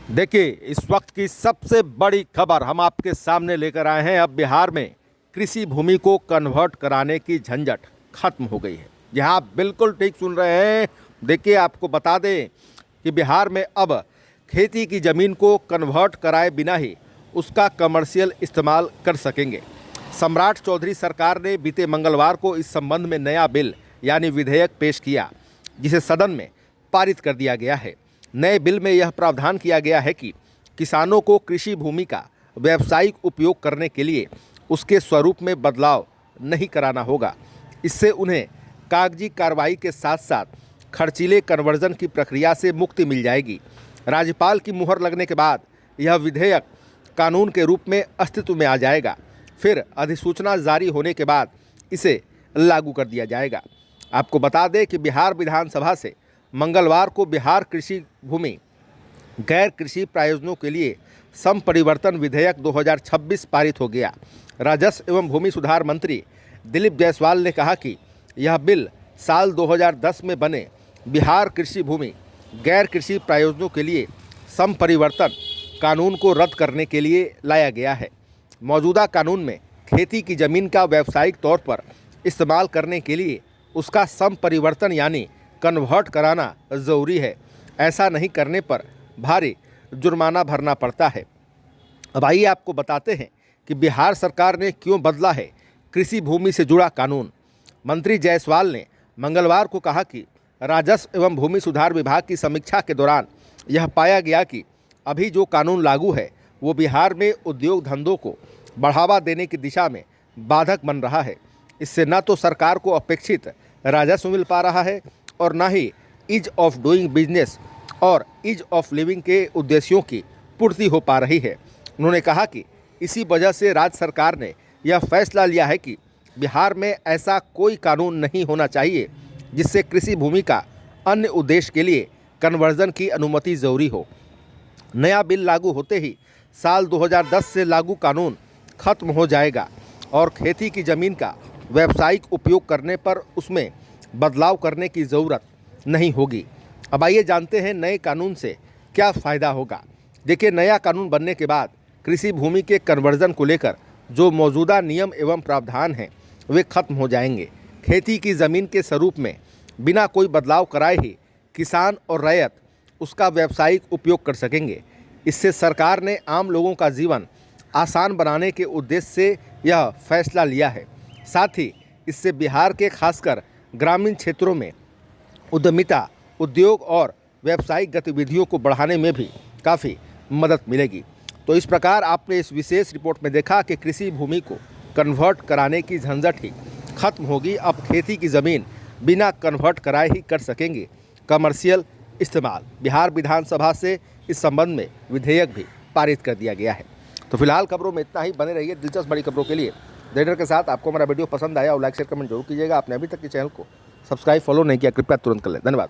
देखिए, इस वक्त की सबसे बड़ी खबर हम आपके सामने लेकर आए हैं। अब बिहार में कृषि भूमि को कन्वर्ट कराने की झंझट खत्म हो गई है। जी हाँ, आप बिल्कुल ठीक सुन रहे हैं। देखिए, आपको बता दें कि बिहार में अब खेती की ज़मीन को कन्वर्ट कराए बिना ही उसका कमर्शियल इस्तेमाल कर सकेंगे। सम्राट चौधरी सरकार ने बीते मंगलवार को इस संबंध में नया बिल यानी विधेयक पेश किया, जिसे सदन में पारित कर दिया गया है। नए बिल में यह प्रावधान किया गया है कि किसानों को कृषि भूमि का व्यावसायिक उपयोग करने के लिए उसके स्वरूप में बदलाव नहीं कराना होगा। इससे उन्हें कागजी कार्रवाई के साथ साथ खर्चीले कन्वर्जन की प्रक्रिया से मुक्ति मिल जाएगी। राज्यपाल की मुहर लगने के बाद यह विधेयक कानून के रूप में अस्तित्व में आ जाएगा। फिर अधिसूचना जारी होने के बाद इसे लागू कर दिया जाएगा। आपको बता दें कि बिहार विधानसभा से मंगलवार को बिहार कृषि भूमि गैर कृषि प्रयोजनों के लिए संपरिवर्तन विधेयक 2026 पारित हो गया। राजस्व एवं भूमि सुधार मंत्री दिलीप जायसवाल ने कहा कि यह बिल साल 2010 में बने बिहार कृषि भूमि गैर कृषि प्रयोजनों के लिए संपरिवर्तन कानून को रद्द करने के लिए लाया गया है। मौजूदा कानून में खेती की ज़मीन का व्यावसायिक तौर पर इस्तेमाल करने के लिए उसका संपरिवर्तन यानी कन्वर्ट कराना ज़रूरी है। ऐसा नहीं करने पर भारी जुर्माना भरना पड़ता है। अब आइए आपको बताते हैं कि बिहार सरकार ने क्यों बदला है कृषि भूमि से जुड़ा कानून। मंत्री जायसवाल ने मंगलवार को कहा कि राजस्व एवं भूमि सुधार विभाग की समीक्षा के दौरान यह पाया गया कि अभी जो कानून लागू है वो बिहार में उद्योग धंधों को बढ़ावा देने की दिशा में बाधक बन रहा है। इससे न तो सरकार को अपेक्षित राजस्व मिल पा रहा है और न ही ईज ऑफ डूइंग बिजनेस और ईज ऑफ लिविंग के उद्देश्यों की पूर्ति हो पा रही है। उन्होंने कहा कि इसी वजह से राज्य सरकार ने यह फैसला लिया है कि बिहार में ऐसा कोई कानून नहीं होना चाहिए जिससे कृषि भूमि का अन्य उद्देश्य के लिए कन्वर्जन की अनुमति जरूरी हो। नया बिल लागू होते ही साल 2010 से लागू कानून खत्म हो जाएगा और खेती की ज़मीन का व्यावसायिक उपयोग करने पर उसमें बदलाव करने की ज़रूरत नहीं होगी। अब आइए जानते हैं नए कानून से क्या फ़ायदा होगा। देखिए, नया कानून बनने के बाद कृषि भूमि के कन्वर्जन को लेकर जो मौजूदा नियम एवं प्रावधान हैं वे खत्म हो जाएंगे। खेती की ज़मीन के स्वरूप में बिना कोई बदलाव कराए ही किसान और रैयत उसका व्यावसायिक उपयोग कर सकेंगे। इससे सरकार ने आम लोगों का जीवन आसान बनाने के उद्देश्य से यह फैसला लिया है। साथ ही इससे बिहार के खासकर ग्रामीण क्षेत्रों में उद्यमिता, उद्योग और व्यावसायिक गतिविधियों को बढ़ाने में भी काफ़ी मदद मिलेगी। तो इस प्रकार आपने इस विशेष रिपोर्ट में देखा कि कृषि भूमि को कन्वर्ट कराने की झंझट ही खत्म होगी। अब खेती की ज़मीन बिना कन्वर्ट कराए ही कर सकेंगे कमर्शियल इस्तेमाल। बिहार विधानसभा से इस संबंध में विधेयक भी पारित कर दिया गया है। तो फिलहाल खबरों में इतना ही। बने रहिए दिलचस्प बड़ी खबरों के लिए रेडर के साथ। आपको हमारा वीडियो पसंद आया और लाइक शेयर कमेंट जरूर कीजिएगा। आपने अभी तक के चैनल को सब्सक्राइब फॉलो नहीं किया, कृपया तुरंत कर लें। धन्यवाद।